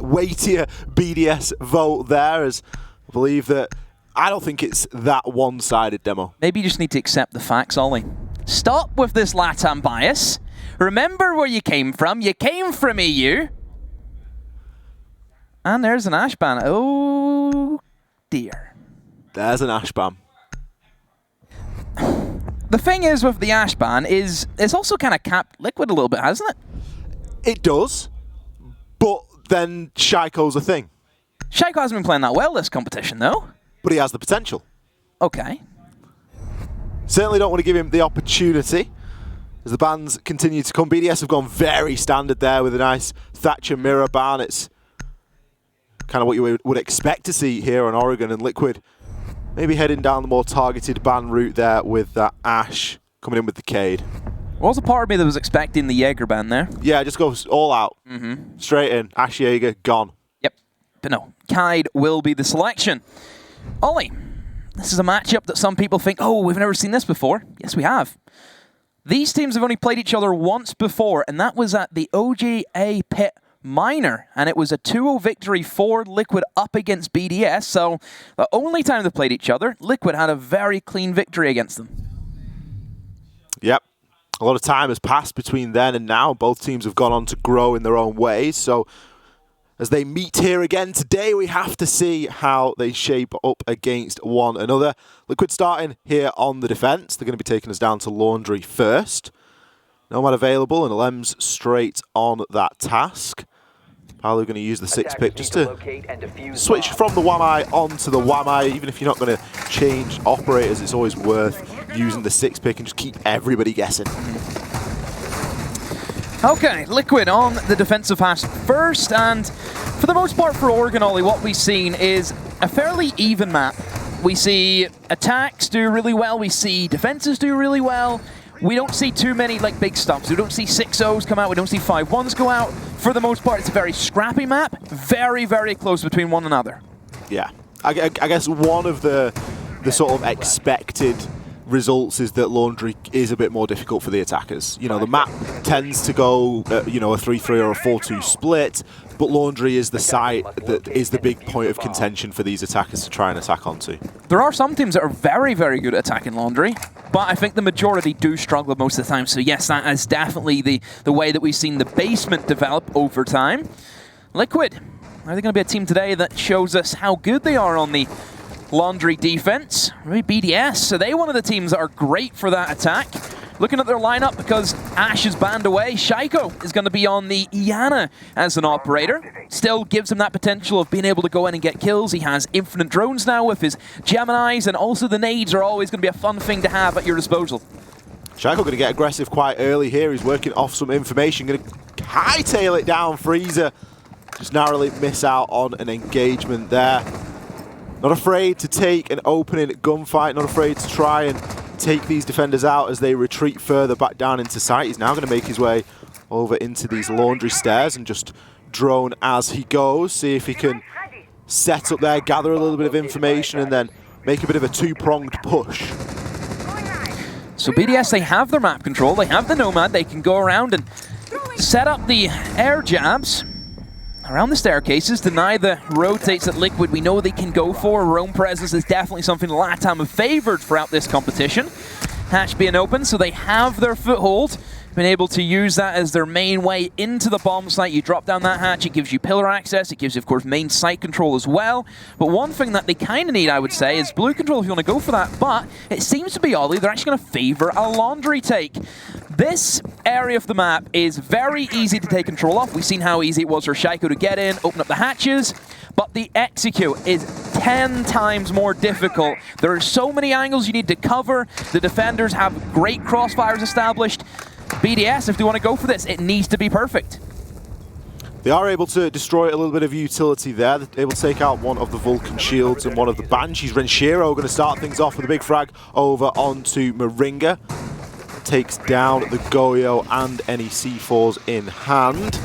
weightier BDS vote there, as I believe that I don't think it's that one-sided, Demo. Maybe you just need to accept the facts, Ollie. Stop with this LATAM bias. Remember where you came from. You came from EU. And there's an Ash ban. Oh, dear. There's an Ash ban. The thing is with the Ash ban is it's also kind of capped Liquid a little bit, hasn't it? It does, but then Shaiko's a thing. Shaiko hasn't been playing that well this competition, though. But he has the potential. Okay. Certainly don't want to give him the opportunity as the bans continue to come. BDS have gone very standard there with a nice Thatcher mirror ban. It's kind of what you would expect to see here on Oregon, and Liquid maybe heading down the more targeted ban route there with that Ash coming in with the Cade. What was the part of me that was expecting the Jaeger ban there? Yeah, just goes all out. Straight in. Ash Jaeger, gone. Yep. But no, Kaid will be the selection. Ollie, this is a matchup that some people think, oh, we've never seen this before. Yes, we have. These teams have only played each other once before, and that was at the OGA Pit Minor, and it was a 2-0 victory for Liquid up against BDS, so the only time they played each other, Liquid had a very clean victory against them. Yep. A lot of time has passed between then and now. Both teams have gone on to grow in their own ways, so as they meet here again today, we have to see how they shape up against one another. Liquid starting here on the defense. They're going to be taking us down to Laundry first. Nomad available, and Lem's straight on that task. Paolo going to use the 6 pick just to switch from the Wamai onto the Wamai. Even if you're not going to change operators, it's always worth using the 6 pick and just keep everybody guessing. Okay, Liquid on the defensive half first, and for the most part for Oregon, Ollie, what we've seen is a fairly even map. We see attacks do really well, we see defenses do really well. We don't see too many like big stumps. We don't see 6-0s come out, we don't see 5-1s go out. For the most part, it's a very scrappy map, very, very close between one another. Yeah, I guess one of the sort of expected results is that Laundry is a bit more difficult for the attackers. You know, the map tends to go, you know, a 3-3 or a 4-2 split, but Laundry is the site that is the big point of contention for these attackers to try and attack onto. There are some teams that are very, very good at attacking Laundry, but I think the majority do struggle most of the time. So yes, that is definitely the way that we've seen the basement develop over time. Liquid, are they going to be a team today that shows us how good they are on the Laundry defense? Maybe BDS, so they one of the teams that are great for that attack. Looking at their lineup, because Ash is banned away, Shaiko is going to be on the Iana as an operator. Still gives him that potential of being able to go in and get kills. He has infinite drones now with his Geminis, and also the nades are always going to be a fun thing to have at your disposal. Shaiko going to get aggressive quite early here. He's working off some information, going to hightail it down. Freezer just narrowly miss out on an engagement there. Not afraid to take an opening gunfight, not afraid to try and take these defenders out as they retreat further back down into sight. He's now going to make his way over into these Laundry stairs and just drone as he goes, see if he can set up there, gather a little bit of information, and then make a bit of a two-pronged push. So BDS, they have their map control, they have the Nomad, they can go around and set up the air jabs around the staircases, deny the rotates that Liquid we know they can go for. Roam presence is definitely something LATAM have favored throughout this competition. Hatch being open, so they have their foothold. Been able to use that as their main way into the bomb site. You drop down that hatch, it gives you pillar access, it gives you, of course, main site control as well. But one thing that they kind of need, I would say, is blue control if you want to go for that. But it seems to be, Ollie, they're actually going to favor a Laundry take. This area of the map is very easy to take control of. We've seen how easy it was for Shaiko to get in, open up the hatches. But the execute is 10 times more difficult. There are so many angles you need to cover. The defenders have great crossfires established. BDS, if they want to go for this, it needs to be perfect. They are able to destroy a little bit of utility there. They're able to take out one of the Vulcan shields and one of the Banshees. Renshiro going to start things off with a big frag over onto Moringa. Takes down the Goyo and any C4s in hand.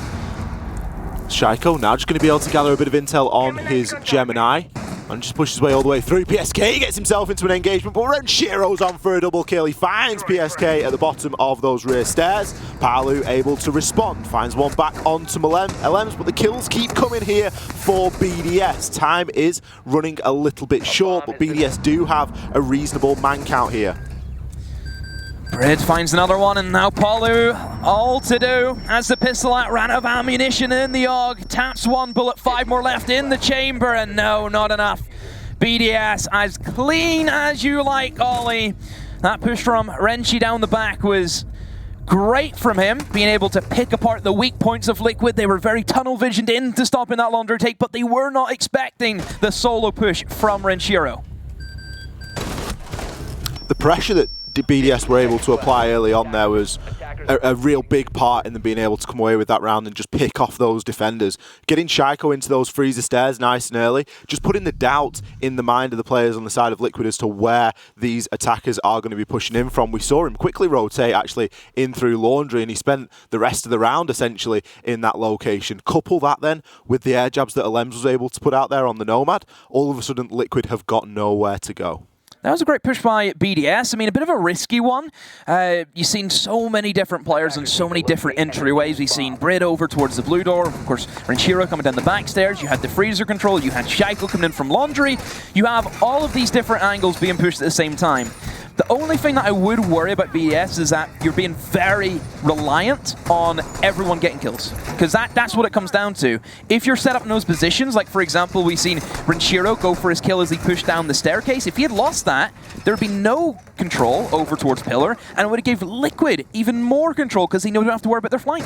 Shaiko now just going to be able to gather a bit of intel on his Gemini. And just pushes his way all the way through. PSK gets himself into an engagement, but Renshiro's on for a double kill. He finds PSK at the bottom of those rear stairs. Palu able to respond, finds one back onto LMs, but the kills keep coming here for BDS. Time is running a little bit short, but BDS do have a reasonable man count here. Brid finds another one, and now Palu all to do as the pistol out ran out of ammunition in the AUG. Taps one bullet, 5 more left in the chamber, and no, not enough. BDS as clean as you like, Ollie. That push from Renshi down the back was great from him, being able to pick apart the weak points of Liquid. They were very tunnel visioned in to stopping that laundry take, but they were not expecting the solo push from Renshiro. The pressure that BDS were able to apply early on there was a real big part in them being able to come away with that round and just pick off those defenders. Getting Shaiko into those freezer stairs nice and early, just putting the doubt in the mind of the players on the side of Liquid as to where these attackers are going to be pushing in from. We saw him quickly rotate actually in through laundry, and he spent the rest of the round essentially in that location. Couple that then with the air jabs that Alems was able to put out there on the Nomad, all of a sudden Liquid have got nowhere to go. That was a great push by BDS. I mean, a bit of a risky one. You've seen so many different players and so many different entryways. We've seen Brid over towards the blue door. Of course, Renshiro coming down the back stairs. You had the freezer control. You had Shaiko coming in from laundry. You have all of these different angles being pushed at the same time. The only thing that I would worry about BDS is that you're being very reliant on everyone getting kills. Because that's what it comes down to. If you're set up in those positions, like for example, we've seen Renshiro go for his kill as he pushed down the staircase. If he had lost that, there would be no control over towards Pillar, and it would have given Liquid even more control because they don't have to worry about their flank.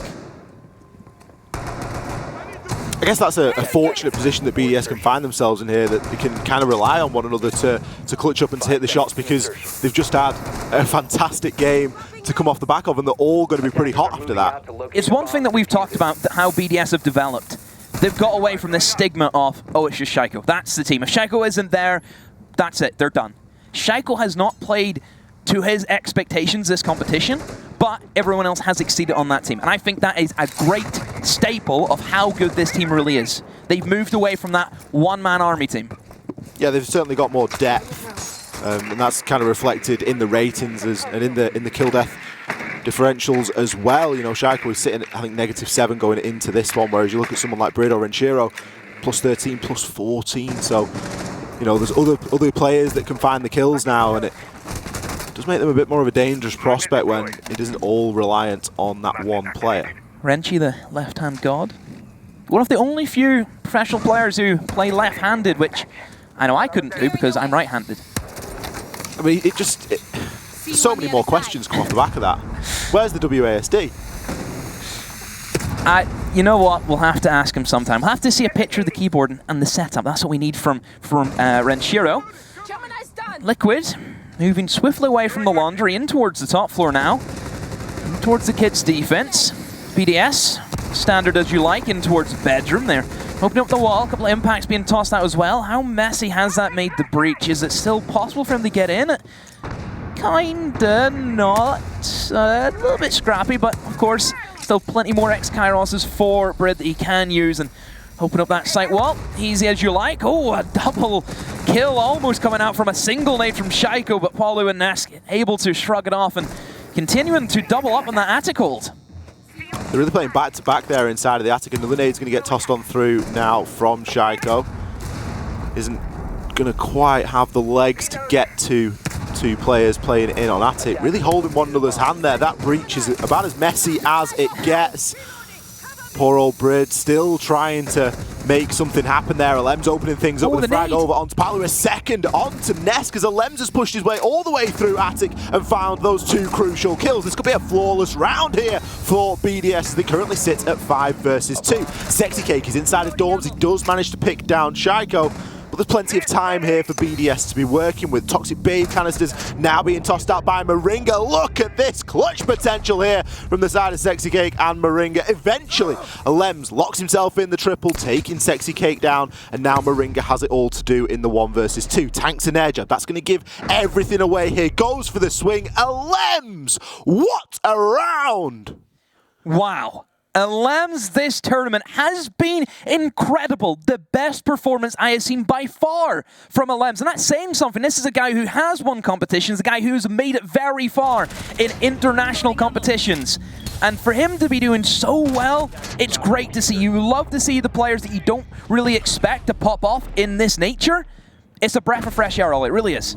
I guess that's a fortunate position that BDS can find themselves in here, that they can kind of rely on one another to clutch up and to hit the shots, because they've just had a fantastic game to come off the back of, and they're all going to be pretty hot after that. It's one thing that we've talked about, how BDS have developed. They've got away from this stigma of, oh, it's just Shaiko. That's the team. If Shaiko isn't there, that's it. They're done. Shaiko has not played to his expectations this competition, but everyone else has exceeded on that team. And I think that is a great staple of how good this team really is. They've moved away from that one-man army team. Yeah, they've certainly got more depth, and that's kind of reflected in the ratings and in the kill-death differentials as well. You know, Shaiko was sitting at, I think, -7 going into this one, whereas you look at someone like Brid or Renshiro, +13, +14. So, you know, there's other players that can find the kills now, and it does make them a bit more of a dangerous prospect when it isn't all reliant on that one player. Renshi, the left-hand god. One of the only few professional players who play left-handed, which I know I couldn't do because I'm right-handed. I mean, so many more questions come off the back of that. Where's the WASD? You know what? We'll have to ask him sometime. We'll have to see a picture of the keyboard and the setup. That's what we need from Renshiro. Liquid moving swiftly away from the laundry in towards the top floor now. In towards the kids' defense. BDS, standard as you like, in towards the bedroom there. Opening up the wall, a couple of impacts being tossed out as well. How messy has that made the breach? Is it still possible for him to get in? Kinda not. A little bit scrappy, but of course, still plenty more X-Kairoses for Brid that he can use and open up that site wall. Easy as you like. Oh, a double kill almost coming out from a single nade from Shaiko, but Palu and Nesk able to shrug it off and continuing to double up on that attic hold. They're really playing back-to-back there inside of the attic. Another nade's going to get tossed on through now from Shaiko. Isn't going to quite have the legs to get to two players playing in on attic. Really holding one another's hand there. That breach is about as messy as it gets. Poor old Brid still trying to make something happen there. Alems opening things up with a frag over onto Palu. A second onto Nesk as Alems has pushed his way all the way through attic and found those 2 crucial kills. This could be a flawless round here for BDS as they currently sit at 5 versus 2. Sexy Cake is inside of dorms. He does manage to pick down Shaiko, but there's plenty of time here for BDS to be working with. Toxic Babe canisters now being tossed out by Moringa. Look at this clutch potential here from the side of Sexy Cake and Moringa. Eventually, Alems locks himself in the triple, taking Sexy Cake down, and now Moringa has it all to do in the 1 versus 2. Tanks an air jab. That's going to give everything away here. Goes for the swing. Alems! What a round! Wow. Lems this tournament has been incredible. The best performance I have seen by far from Lems. And that's saying something. This is a guy who has won competitions, a guy who's made it very far in international competitions. And for him to be doing so well, it's great to see. You love to see the players that you don't really expect to pop off in this nature. It's a breath of fresh air, all it really is.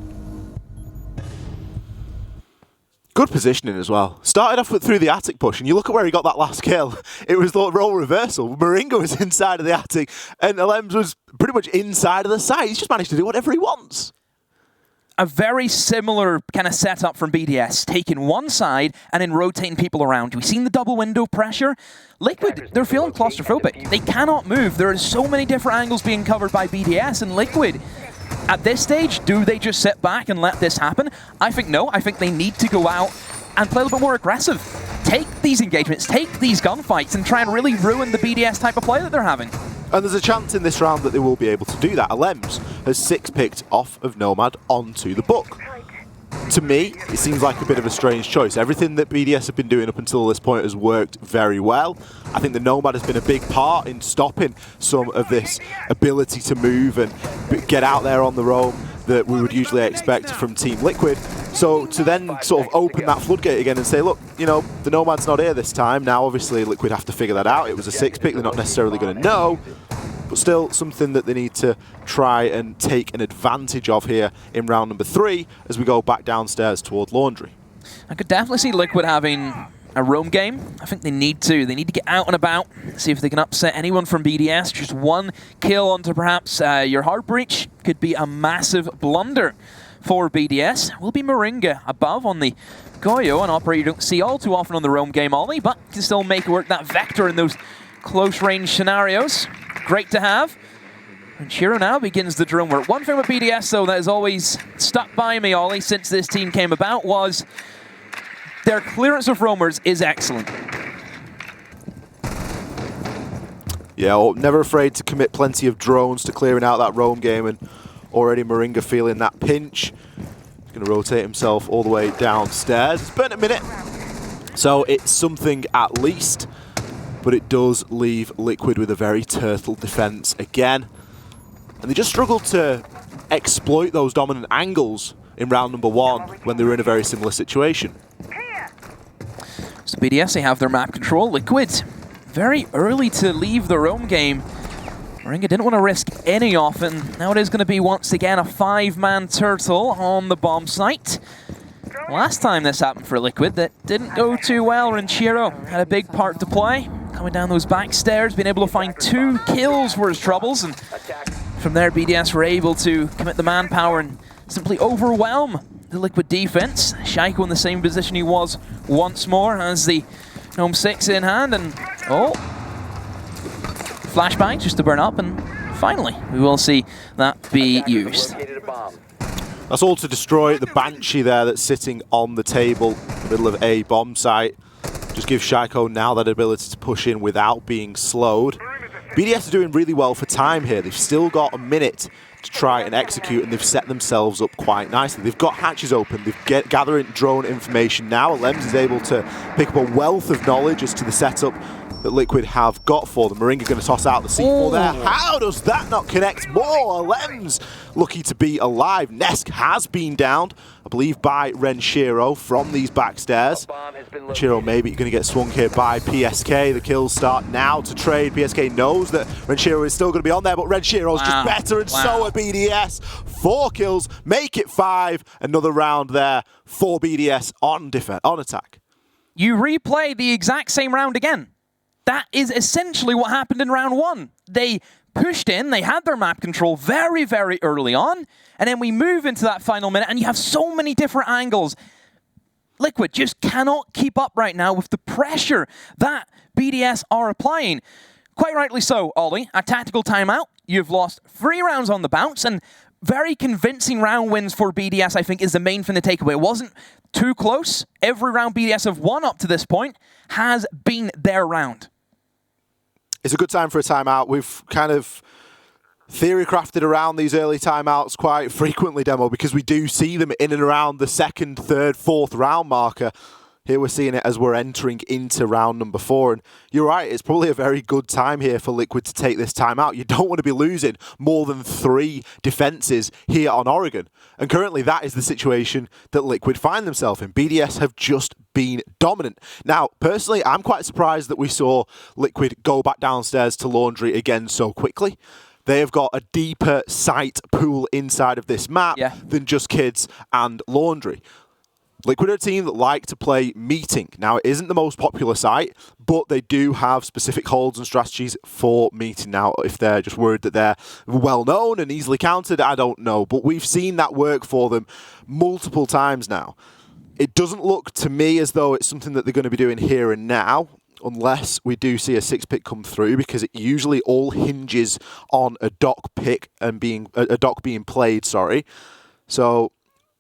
Good positioning as well. Started off through the attic push, and you look at where he got that last kill. It was the role reversal. Moringa was inside of the attic, and Lems was pretty much inside of the site. He's just managed to do whatever he wants. A very similar kind of setup from BDS, taking one side and then rotating people around. We've seen the double window pressure. Liquid, they're feeling claustrophobic. They cannot move. There are so many different angles being covered by BDS, and Liquid, at this stage, do they just sit back and let this happen? I think no. I think they need to go out and play a little bit more aggressive. Take these engagements, take these gunfights, and try and really ruin the BDS type of play that they're having. And there's a chance in this round that they will be able to do that. Lems has 6 picked off of Nomad onto the book. To me, it seems like a bit of a strange choice. Everything that BDS have been doing up until this point has worked very well. I think the Nomad has been a big part in stopping some of this ability to move and get out there on the roam that we would usually expect from Team Liquid. So to then sort of open that floodgate again and say, look, you know, the Nomad's not here this time. Now, obviously, Liquid have to figure that out. It was a 6 pick. They're not necessarily going to know. But still something that they need to try and take an advantage of here in round number 3 as we go back downstairs toward Laundry. I could definitely see Liquid having a roam game. I think they need to. They need to get out and about, see if they can upset anyone from BDS. Just one kill onto perhaps your hard breach could be a massive blunder for BDS. Will be Moringa above on the Goyo, an operator you don't see all too often on the roam game, Ollie, but can still make it work that vector in those close range scenarios. Great to have. And Shiro now begins the drone work. One thing with BDS, though, that has always stuck by me, Ollie, since this team came about was their clearance of roamers is excellent. Yeah, never afraid to commit plenty of drones to clearing out that roam game, and already Moringa feeling that pinch. He's going to rotate himself all the way downstairs. It's been a minute, so it's something at least. But it does leave Liquid with a very turtle defense again. And they just struggled to exploit those dominant angles in round number 1 when they were in a very similar situation. So BDS, they have their map control. Liquid, very early to leave the roam game. Moringa didn't want to risk any off, and now it is going to be once again a 5-man turtle on the bomb site. Last time this happened for Liquid, that didn't go too well. Renshiro had a big part to play. Coming down those back stairs, being able to find 2 kills for his troubles, and from there BDS were able to commit the manpower and simply overwhelm the Liquid defense. Shaiko in the same position he was once more, has the Gnome 6 in hand, and flashbang just to burn up, and finally we will see that be used. That's all to destroy the Banshee there that's sitting on the table in the middle of a bomb site. Just gives Shaiko now that ability to push in without being slowed. BDS are doing really well for time here. They've still got a minute to try and execute, and they've set themselves up quite nicely. They've got hatches open. They're gathering drone information now. Lems is able to pick up a wealth of knowledge as to the setup that Liquid have got for them. Moringa going to toss out the C4 there. How does that not connect more? Lems lucky to be alive. Nesk has been downed, I believe, by Renshiro from these back stairs. Renshiro maybe going to get swung here by PSK. The kills start now to trade. PSK knows that Renshiro is still going to be on there, but Renshiro's just better, and so are BDS. 4 kills, make it 5. Another round there for BDS on attack. You replay the exact same round again. That is essentially what happened in round 1. They pushed in, they had their map control very, very early on, and then we move into that final minute, and you have so many different angles. Liquid just cannot keep up right now with the pressure that BDS are applying. Quite rightly so, Ollie. A tactical timeout. You've lost 3 rounds on the bounce, and very convincing round wins for BDS, I think, is the main thing to take away. It wasn't too close. Every round BDS have won up to this point has been their round. It's a good time for a timeout. We've kind of theory crafted around these early timeouts quite frequently, Demo, because we do see them in and around the 2nd, 3rd, 4th round marker. Here we're seeing it as we're entering into round number 4. And you're right, it's probably a very good time here for Liquid to take this timeout. You don't want to be losing more than 3 defenses here on Oregon. And currently that is the situation that Liquid find themselves in. BDS have just been dominant. Now, personally, I'm quite surprised that we saw Liquid go back downstairs to Laundry again so quickly. They have got a deeper site pool inside of this map than just Kids and Laundry. Liquid are a team that like to play Meeting. Now, it isn't the most popular site, but they do have specific holds and strategies for Meeting. Now, if they're just worried that they're well-known and easily countered, I don't know. But we've seen that work for them multiple times now. It doesn't look to me as though it's something that they're going to be doing here and now, unless we do see a 6-pick come through, because it usually all hinges on a dock pick and a dock being played, So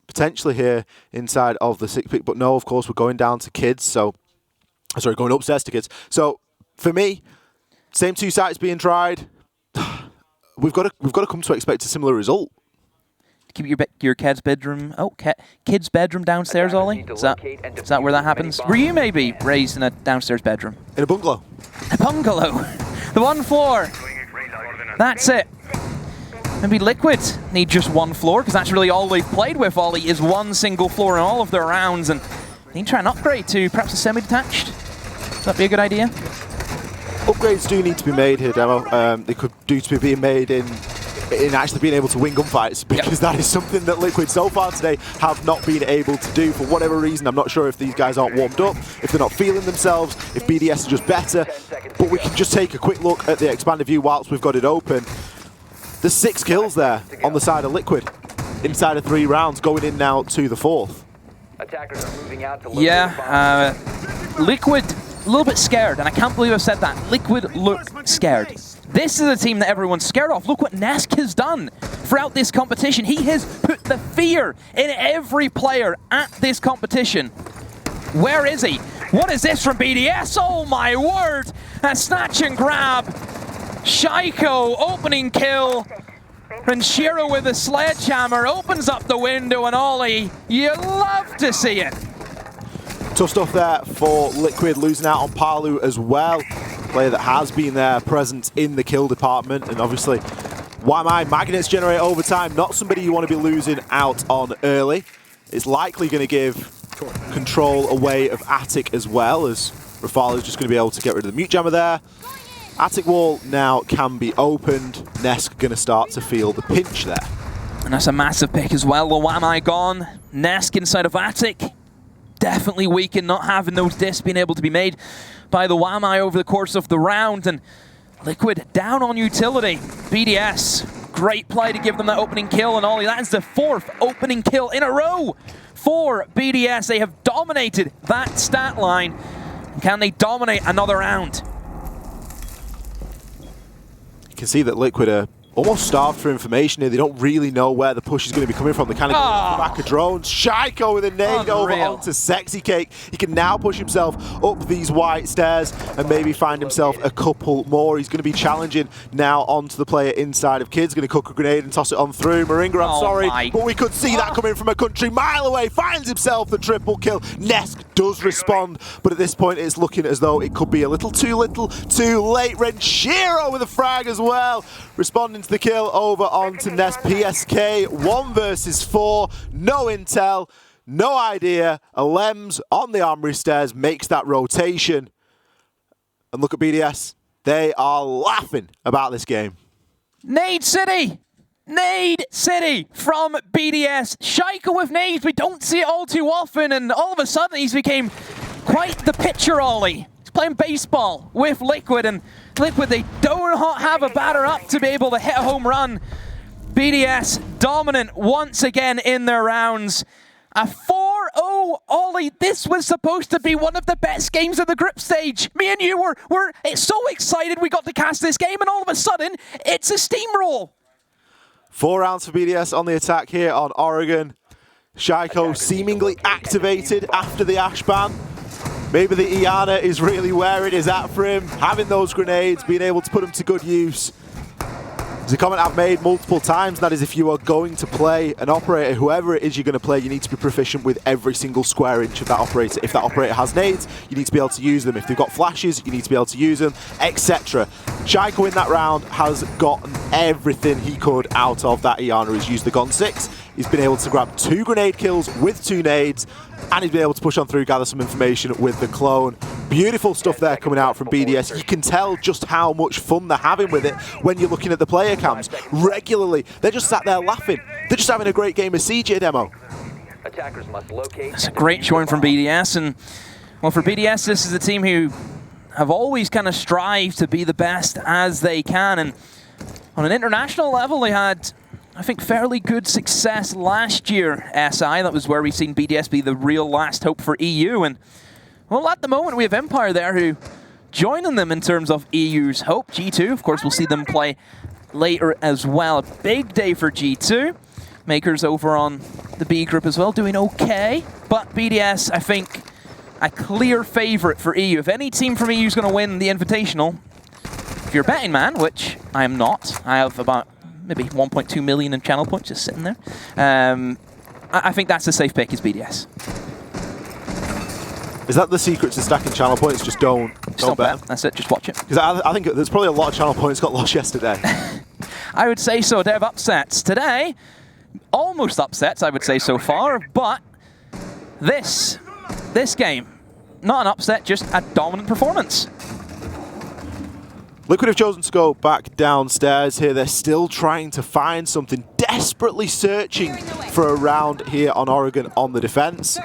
potentially here inside of the 6-pick, but no, of course, we're going down to Kids. So, sorry, going upstairs to Kids. So, for me, same 2 sites being tried. We've got to come to expect a similar result. Keep your kid's bedroom. Oh, kid's bedroom downstairs, Ollie. Is that where that happens? Were you maybe raised in a downstairs bedroom? In a bungalow. A bungalow. The 1 floor. That's it. Maybe Liquid need just 1 floor, because that's really all they've played with, Ollie, is 1 single floor in all of their rounds, and they need to try and upgrade to perhaps a semi-detached. Would that be a good idea? Upgrades do need to be made here, Demo. They could do to be being made in actually being able to win gunfights, because that is something that Liquid so far today have not been able to do for whatever reason. I'm not sure if these guys aren't warmed up, if they're not feeling themselves, if BDS are just better, but we can just take a quick look at the expanded view whilst we've got it open. There's 6 kills there on the side of Liquid inside of 3 rounds, going in now to the 4th. Yeah, Liquid a little bit scared, and I can't believe I've said that. Liquid look scared. This is a team that everyone's scared of. Look what Nesk has done throughout this competition. He has put the fear in every player at this competition. Where is he? What is this from BDS? Oh my word! A snatch and grab. Shaiko, opening kill. And Shiro with a sledgehammer opens up the window, and Ollie, you love to see it. Tough stuff there for Liquid, losing out on Palu as well. Player that has been there, present in the kill department, and obviously YMI magnets generate over time. Not somebody you want to be losing out on early. It's likely going to give control away of Attic as well, as Rafale is just going to be able to get rid of the mute jammer there. Attic wall now can be opened. Nesk going to start to feel the pinch there. And that's a massive pick as well. The YMI gone. Nesk inside of Attic. Definitely weak in not having those discs being able to be made by the YMI over the course of the round. And Liquid down on utility. BDS, great play to give them that opening kill. And Ollie, that is the 4th opening kill in a row for BDS. They have dominated that stat line. Can they dominate another round? You can see that Liquid are almost starved for information here. They don't really know where the push is going to be coming from. They kind of go off the back of drones. Shaiko with a nade over onto Sexy Cake. He can now push himself up these white stairs and maybe find himself a couple more. He's going to be challenging now onto the player inside of Kids. Going to cook a grenade and toss it on through. Moringa, I'm sorry, but we could see that coming from a country mile away. Finds himself the triple kill. Nesk does respond, but at this point it's looking as though it could be a little too late. Renshiro with a frag as well. Responding to the kill over onto Nest. PSK 1 versus 4. No intel, no idea. Alems on the armory stairs makes that rotation. And look at BDS. They are laughing about this game. Nade City! Nade City from BDS. Shaiko with nades. We don't see it all too often, and all of a sudden he's became quite the pitcher, Ollie. He's playing baseball with Liquid, and Liquid, they don't have a batter up to be able to hit a home run. BDS dominant once again in their rounds. A 4-0, Ollie. This was supposed to be one of the best games of the group stage. Me and you were so excited we got to cast this game, and all of a sudden, it's a steamroll. 4 rounds for BDS on the attack here on Oregon. Shaiko seemingly activated after the Ash ban. Maybe the Iana is really where it is at for him. Having those grenades, being able to put them to good use. It's a comment I've made multiple times, that is, if you are going to play an operator, whoever it is you're going to play, you need to be proficient with every single square inch of that operator. If that operator has nades, you need to be able to use them. If they've got flashes, you need to be able to use them, etc. Shaiko in that round has gotten everything he could out of that Iana. He's used the Gon 6, he's been able to grab 2 grenade kills with 2 nades, and he's been able to push on through, gather some information with the clone. Beautiful stuff there coming out from BDS. You can tell just how much fun they're having with it when you're looking at the player cams. Regularly, they're just sat there laughing. They're just having a great game of CJ demo. It's a great showing from BDS, and well, for BDS, this is a team who have always kind of strived to be the best as they can, and on an international level, they had, I think, fairly good success last year, SI. That was where we've seen BDS be the real last hope for EU. And, well, at the moment, we have Empire there who joining them in terms of EU's hope. G2, of course, we'll see them play later as well. A big day for G2. Makers over on the B group as well, doing okay. But BDS, I think, a clear favorite for EU. If any team from EU is going to win the Invitational, if you're a betting man, which I am not, I have about maybe 1.2 million in channel points just sitting there. I think that's a safe pick, is BDS. Is that the secret to stacking channel points? Just don't bet. That's it, just watch it. Because I think there's probably a lot of channel points got lost yesterday. I would say so. Dev upsets today. Almost upsets, I would say, so far. But this game, not an upset, just a dominant performance. Liquid have chosen to go back downstairs here. They're still trying to find something, desperately searching for a round here on Oregon on the defense.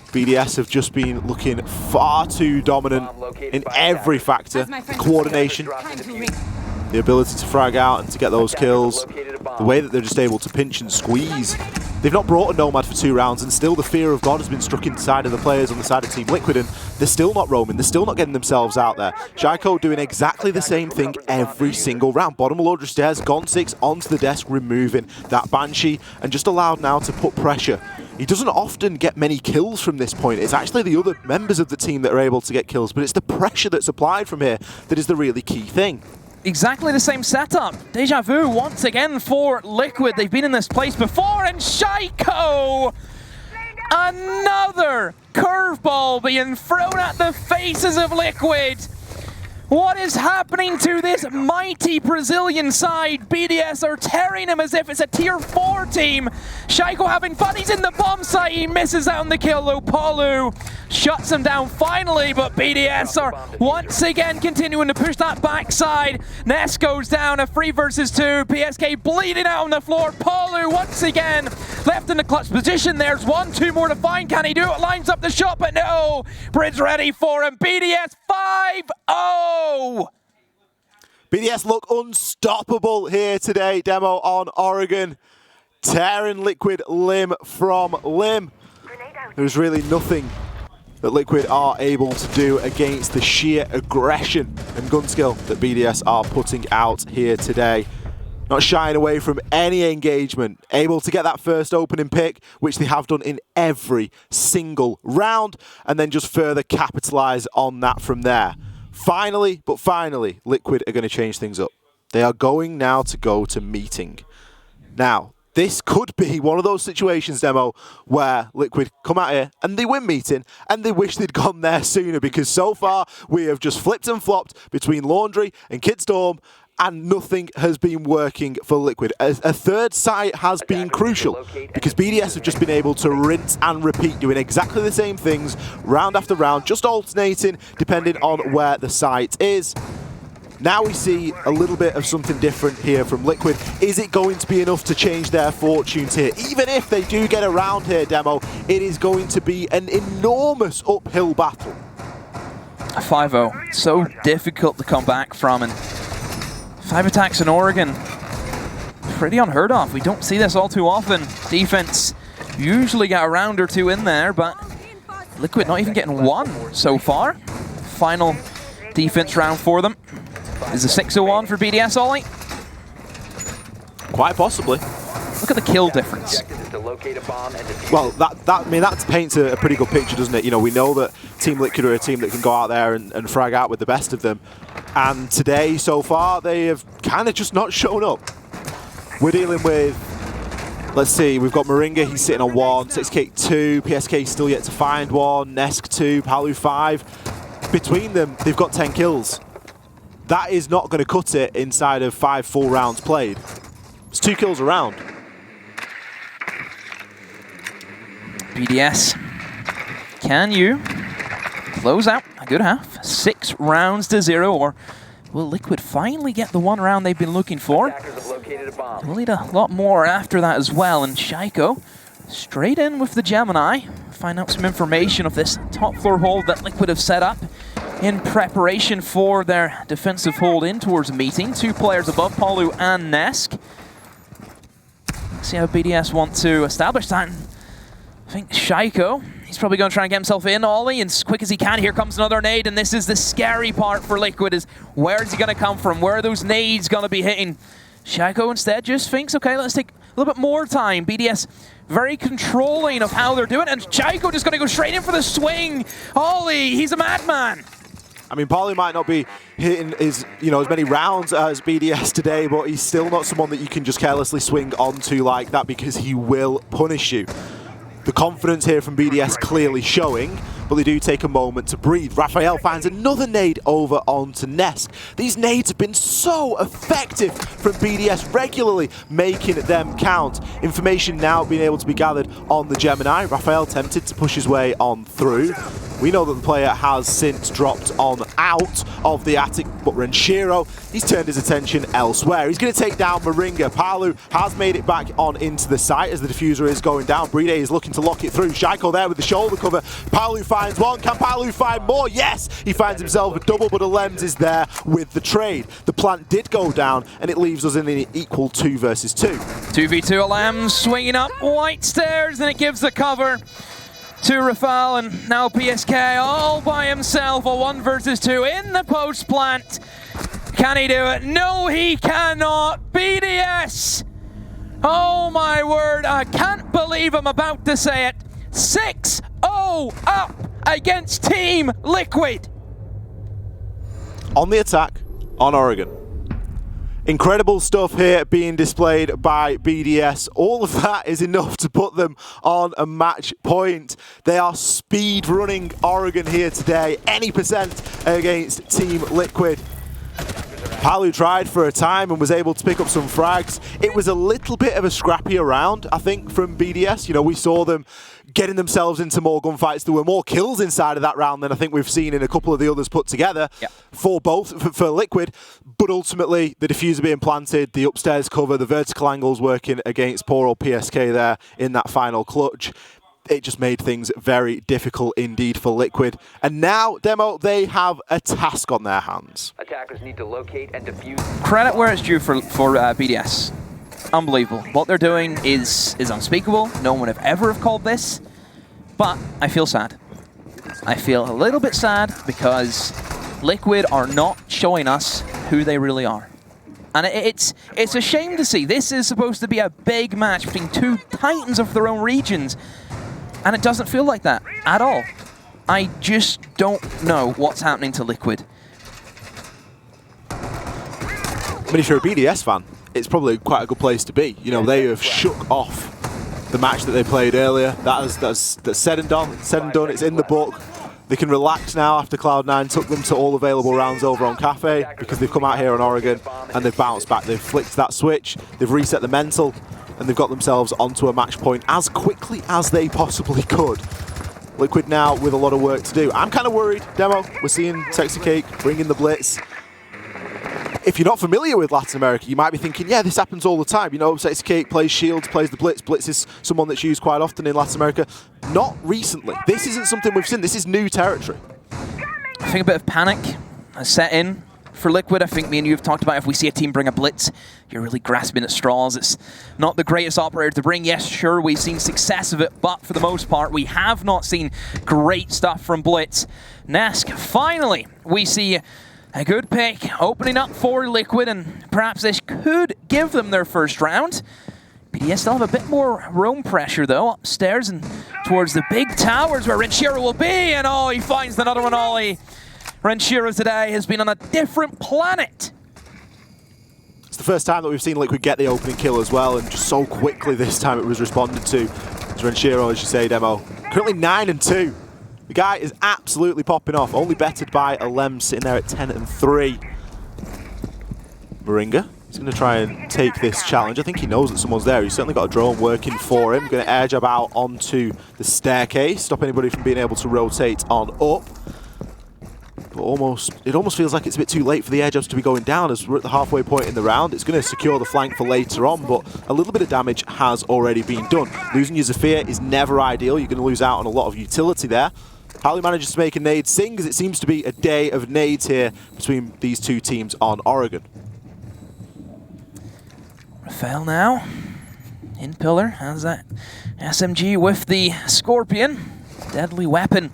BDS have just been looking far too dominant in every factor. Coordination, the ability to frag out and to get those kills, the way that they're just able to pinch and squeeze. They've not brought a Nomad for 2 rounds, and still the fear of God has been struck inside of the players on the side of Team Liquid, and they're still not roaming, they're still not getting themselves out there. Shaiko doing exactly the same thing every single round. Bottom of Lordra stairs, Gon 6 onto the desk, removing that Banshee, and just allowed now to put pressure. He doesn't often get many kills from this point. It's actually the other members of the team that are able to get kills, but it's the pressure that's applied from here that is the really key thing. Exactly the same setup. Deja vu once again for Liquid. They've been in this place before, and Shaiko! Another curveball being thrown at the faces of Liquid. What is happening to this mighty Brazilian side? BDS are tearing him as if it's a tier 4 team. Shaiko having fun, he's in the bomb site, he misses out on the kill though. Palu shuts him down finally, but BDS are once again continuing to push that backside. Ness goes down, a 3 versus 2, PSK bleeding out on the floor. Palu once again left in the clutch position. There's 1, 2 more to find, can he do it? Lines up the shot, but no! Bridge ready for him, BDS 5-0! BDS look unstoppable here today, demo on Oregon. Tearing Liquid limb from limb. There's really nothing that Liquid are able to do against the sheer aggression and gun skill that BDS are putting out here today. Not shying away from any engagement, able to get that first opening pick, which they have done in every single round, and then just further capitalize on that from there. Finally, but finally, Liquid are going to change things up. They are going now to go to meeting. Now, this could be one of those situations, demo, where Liquid come out here and they win meeting and they wish they'd gone there sooner, because so far we have just flipped and flopped between Laundry and Kidstorm, and nothing has been working for Liquid. A third site has been crucial, because BDS have just been able to rinse and repeat, doing exactly the same things round after round, just alternating depending on where the site is. Now we see a little bit of something different here from Liquid. Is it going to be enough to change their fortunes here? Even if they do get around here, demo, it is going to be an enormous uphill battle. A 5-0, so difficult to come back from, and 5 attacks in Oregon, pretty unheard of. We don't see this all too often. Defense usually get a round or 2 in there, but Liquid not even getting 1 so far. Final defense round for them. Is a 6-0-1 for BDS, Ollie? Quite possibly. Look at the kill difference. Well, that paints a pretty good picture, doesn't it? You know, we know that Team Liquid are a team that can go out there and frag out with the best of them. And today, so far, they have kind of just not shown up. We're dealing with, let's see, we've got Moringa, he's sitting on 1, 6K 2, PSK still yet to find 1, Nesk 2, Palu 5. Between them, they've got 10 kills. That is not going to cut it inside of 5 full rounds played. It's 2 kills a round. BDS, can you close out a good half? 6 rounds to 0, or will Liquid finally get the 1 round they've been looking for? We'll need a lot more after that as well, and Shaiko straight in with the Gemini. Find out some information of this top floor hold that Liquid have set up in preparation for their defensive hold in towards a meeting. 2 players above, Palu and Nesk. See how BDS want to establish that. I think Shaiko, he's probably going to try and get himself in Ollie as quick as he can. Here comes another nade, and this is the scary part for Liquid, is where is he going to come from? Where are those nades going to be hitting? Shaiko instead just thinks, okay, let's take a little bit more time. BDS very controlling of how they're doing, and Shaiko just going to go straight in for the swing. Ollie, he's a madman. I mean, Palu might not be hitting as many rounds as BDS today, but he's still not someone that you can just carelessly swing onto like that, because he will punish you. The confidence here from BDS clearly showing, but they do take a moment to breathe. Raphael finds another nade over onto Nesk. These nades have been so effective from BDS, regularly making them count. Information now being able to be gathered on the Gemini. Raphael tempted to push his way on through. We know that the player has since dropped on out of the attic, but Renshiro, he's turned his attention elsewhere. He's going to take down Moringa. Palu has made it back on into the site as the diffuser is going down. Bride is looking to lock it through. Shaiko there with the shoulder cover. Palu finds 1. Can Palu find more? Yes! He finds himself a double, but Alems is there with the trade. The plant did go down, and it leaves us in an equal 2 versus 2. 2v2 Alems swinging up white stairs, and it gives the cover to Rafal, and now PSK all by himself, a 1 versus 2 in the post plant. Can he do it? No, he cannot. BDS! Oh my word, I can't believe I'm about to say it. 6-0 up against Team Liquid. On the attack on Oregon. Incredible stuff here being displayed by BDS. All of that is enough to put them on a match point. They are speed running Oregon here today, any percent against Team Liquid. Palu tried for a time and was able to pick up some frags. It was a little bit of a scrappier round, I think, from BDS. We saw them getting themselves into more gunfights. There were more kills inside of that round than I think we've seen in a couple of the others put together for Liquid. But ultimately, the diffuser being planted, the upstairs cover, the vertical angles working against poor old PSK there in that final clutch. It just made things very difficult indeed for Liquid. And now, Demo, they have a task on their hands. Attackers need to locate and defuse. Credit where it's due for BDS. Unbelievable. What they're doing is unspeakable. No one would have ever called this. But I feel sad. I feel a little bit sad because Liquid are not showing us who they really are. And it's a shame to see. This is supposed to be a big match between 2 titans of their own regions. And it doesn't feel like that at all. I just don't know what's happening to Liquid. I mean, if you're a BDS fan, it's probably quite a good place to be. They have shook off the match that they played earlier. That's said and done. Said and done. It's in the book. They can relax now after Cloud9 took them to all available rounds over on Cafe, because they've come out here on Oregon and they've bounced back. They've flicked that switch. They've reset the mental. And they've got themselves onto a match point as quickly as they possibly could. Liquid now with a lot of work to do. I'm kind of worried, Demo. We're seeing Texas Cake bringing the blitz. If you're not familiar with Latin America, you might be thinking, yeah, this happens all the time. Texas Cake plays Shields, plays the blitz. Blitz is someone that's used quite often in Latin America. Not recently. This isn't something we've seen. This is new territory. I think a bit of panic has set in for Liquid. I think me and you have talked about if we see a team bring a blitz, you're really grasping at straws. It's not the greatest operator to bring. Yes, sure, we've seen success of it, but for the most part, we have not seen great stuff from blitz. Nesk, finally, we see a good pick opening up for Liquid, and perhaps this could give them their first round. BDS still have a bit more roam pressure, though, upstairs and towards the big towers where Renshiro will be, and he finds another one, Ollie. Renshiro today has been on a different planet. It's the first time that we've seen Liquid get the opening kill as well, and just so quickly this time it was responded to. As Renshiro, as you say, Demo, currently 9-2. The guy is absolutely popping off, only bettered by Alem sitting there at 10-3. Moringa is going to try and take this challenge. I think he knows that someone's there. He's certainly got a drone working for him. Going to air jab out onto the staircase, stop anybody from being able to rotate on up. But it almost feels like it's a bit too late for the air jabs to be going down as we're at the halfway point in the round. It's going to secure the flank for later on, but a little bit of damage has already been done. Losing your Zephyr is never ideal. You're going to lose out on a lot of utility there. Harley manages to make a nade sing, as it seems to be a day of nades here between these two teams on Oregon. Rafael now in pillar, has that SMG with the Scorpion. Deadly weapon.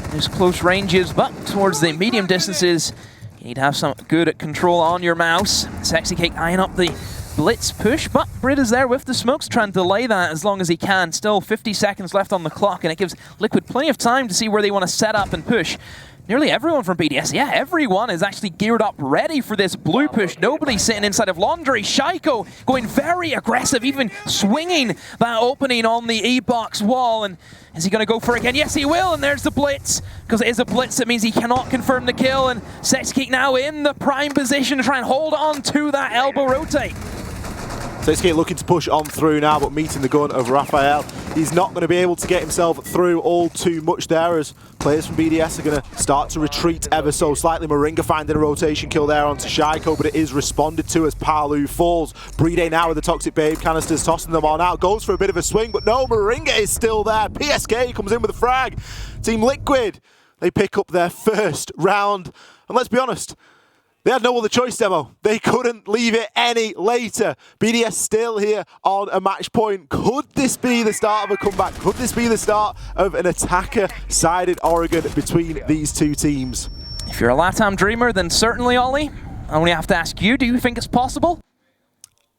There's close ranges, but towards the medium distances, you need to have some good control on your mouse. Sexy Cake eyeing up the blitz push, but Brit is there with the smokes, trying to delay that as long as he can. Still 50 seconds left on the clock, and it gives Liquid plenty of time to see where they want to set up and push. Nearly everyone from BDS, yeah, everyone is actually geared up, ready for this blue push. Nobody's sitting inside of Laundry. Shaiko going very aggressive, even swinging that opening on the E-box wall. And is he going to go for it again? Yes, he will, and there's the blitz. Because it is a blitz, it means he cannot confirm the kill. And Sexy Cake now in the prime position to try and hold on to that elbow rotate. Sexy Cake looking to push on through now, but meeting the gun of Raphael. He's not going to be able to get himself through all too much there, as players from BDS are going to start to retreat ever so slightly. Moringa finding a rotation kill there onto Shaiko, but it is responded to as Palu falls. Bride now with the Toxic Babe canisters, tossing them on out. Goes for a bit of a swing, but no, Moringa is still there. PSK comes in with a frag. Team Liquid, they pick up their first round. And let's be honest, they had no other choice, Demo. They couldn't leave it any later. BDS still here on a match point. Could this be the start of a comeback? Could this be the start of an attacker-sided Oregon between these two teams? If you're a LATAM dreamer, then certainly, Ollie. I only have to ask you, do you think it's possible?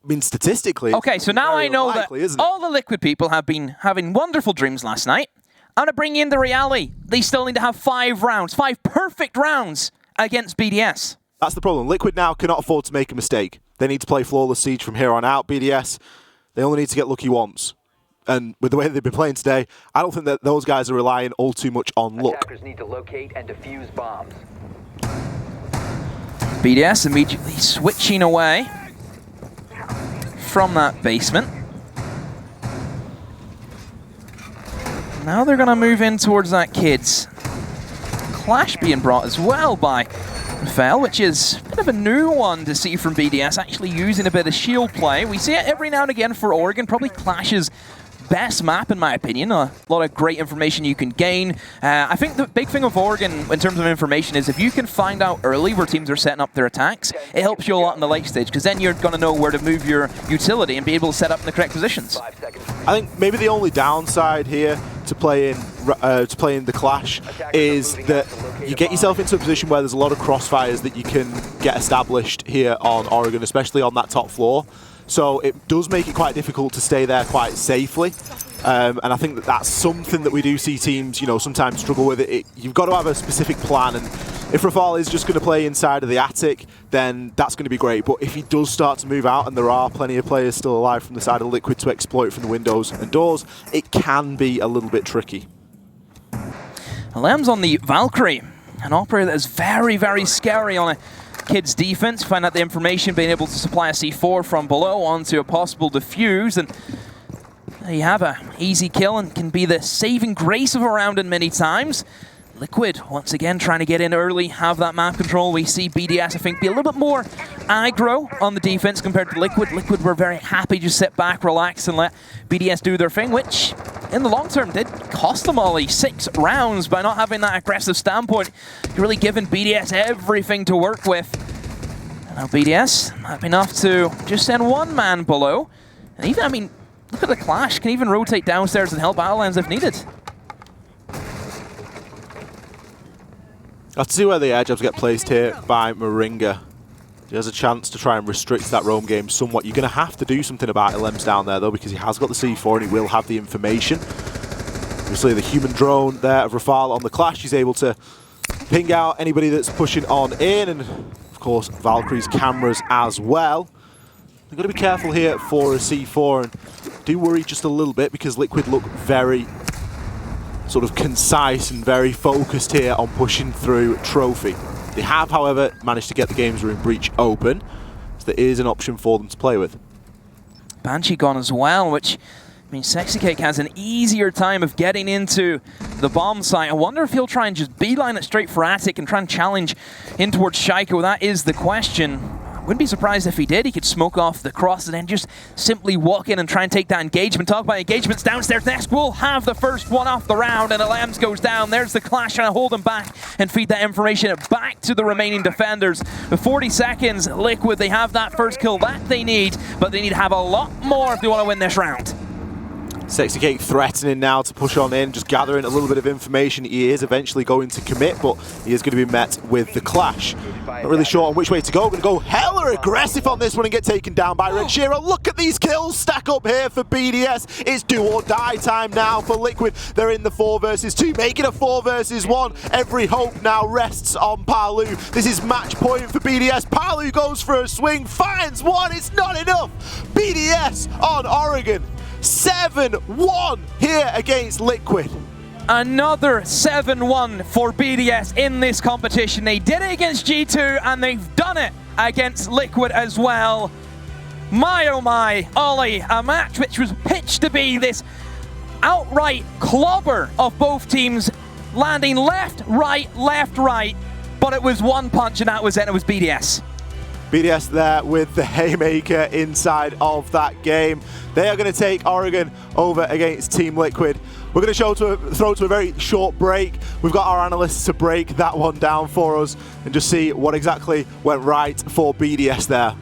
I mean, statistically, okay, so now I know unlikely, that all the Liquid people have been having wonderful dreams last night. I'm going to bring in the reality. They still need to have 5 rounds, 5 perfect rounds against BDS. That's the problem. Liquid now cannot afford to make a mistake. They need to play flawless siege from here on out. BDS, they only need to get lucky once. And with the way they've been playing today, I don't think that those guys are relying all too much on luck. Attackers need to locate and defuse bombs. BDS immediately switching away from that basement. Now they're going to move in towards that kids. Clash being brought as well by Rafael, which is a bit of a new one to see from BDS, actually using a bit of shield play. We see it every now and again for Oregon, probably Clash's best map in my opinion. A lot of great information you can gain. I think the big thing of Oregon in terms of information is if you can find out early where teams are setting up their attacks, it helps you a lot in the late stage, because then you're going to know where to move your utility and be able to set up in the correct positions. I think maybe the only downside here to playing the Clash is that you get yourself into a position where there's a lot of crossfires that you can get established here on Oregon, especially on that top floor. So it does make it quite difficult to stay there quite safely. And I think that that's something that we do see teams, you know, sometimes struggle with. You've got to have a specific plan, and if Rafal is just going to play inside of the attic, then that's going to be great. But if he does start to move out, and there are plenty of players still alive from the side of Liquid to exploit from the windows and doors, it can be a little bit tricky. Alem's on the Valkyrie, an operator that is very, very scary on a kid's defense. Find out the information, being able to supply a C4 from below onto a possible defuse, and you have an easy kill and can be the saving grace of a round in many times. Liquid, once again, trying to get in early, have that map control. We see BDS, I think, be a little bit more aggro on the defense compared to Liquid. Liquid were very happy to sit back, relax, and let BDS do their thing, which, in the long term, did cost them Ollie 6 rounds by not having that aggressive standpoint. You're really giving BDS everything to work with. And now BDS, happy enough to just send one man below. And even, I mean, look at the Clash, can even rotate downstairs and help Battlelands if needed. Let's see where the air jabs get placed here by Moringa. He has a chance to try and restrict that roam game somewhat. You're going to have to do something about Elem's down there, though, because he has got the C4 and he will have the information. Obviously, the human drone there of Rafal on the Clash, he's able to ping out anybody that's pushing on in, and of course Valkyrie's cameras as well. They've got to be careful here for a C4, and do worry just a little bit because Liquid look very sort of concise and very focused here on pushing through Trophy. They have, however, managed to get the games room breach open, so there is an option for them to play with. Banshee gone as well, which means Sexy Cake has an easier time of getting into the bomb site. I wonder if he'll try and just beeline it straight for Attic and try and challenge in towards Shaiko. That is the question. Wouldn't be surprised if he did. He could smoke off the cross and then just simply walk in and try and take that engagement. Talk about engagements downstairs. Next, we'll have the first one off the round, and Alems goes down. There's the clash trying to hold him back and feed that information back to the remaining defenders. With 40 seconds, Liquid, they have that first kill that they need, but they need to have a lot more if they want to win this round. Sexy Cake threatening now to push on in, just gathering a little bit of information. He is eventually going to commit, but he is going to be met with the clash. Not really sure on which way to go. Going to go hella aggressive on this one and get taken down by Red Shearer. Look at these kills stack up here for BDS. It's do or die time now for Liquid. They're in the 4 versus 2, making a 4 versus 1. Every hope now rests on Palu. This is match point for BDS. Palu goes for a swing, finds one. It's not enough. BDS on Oregon. 7-1 here against Liquid. Another 7-1 for BDS in this competition. They did it against G2 and they've done it against Liquid as well. My oh my, Ollie, a match which was pitched to be this outright clobber of both teams, landing left, right, but it was one punch and that was it. It was BDS. BDS there with the haymaker inside of that game. They are going to take Oregon over against Team Liquid. We're going to throw to a very short break. We've got our analysts to break that one down for us and just see what exactly went right for BDS there.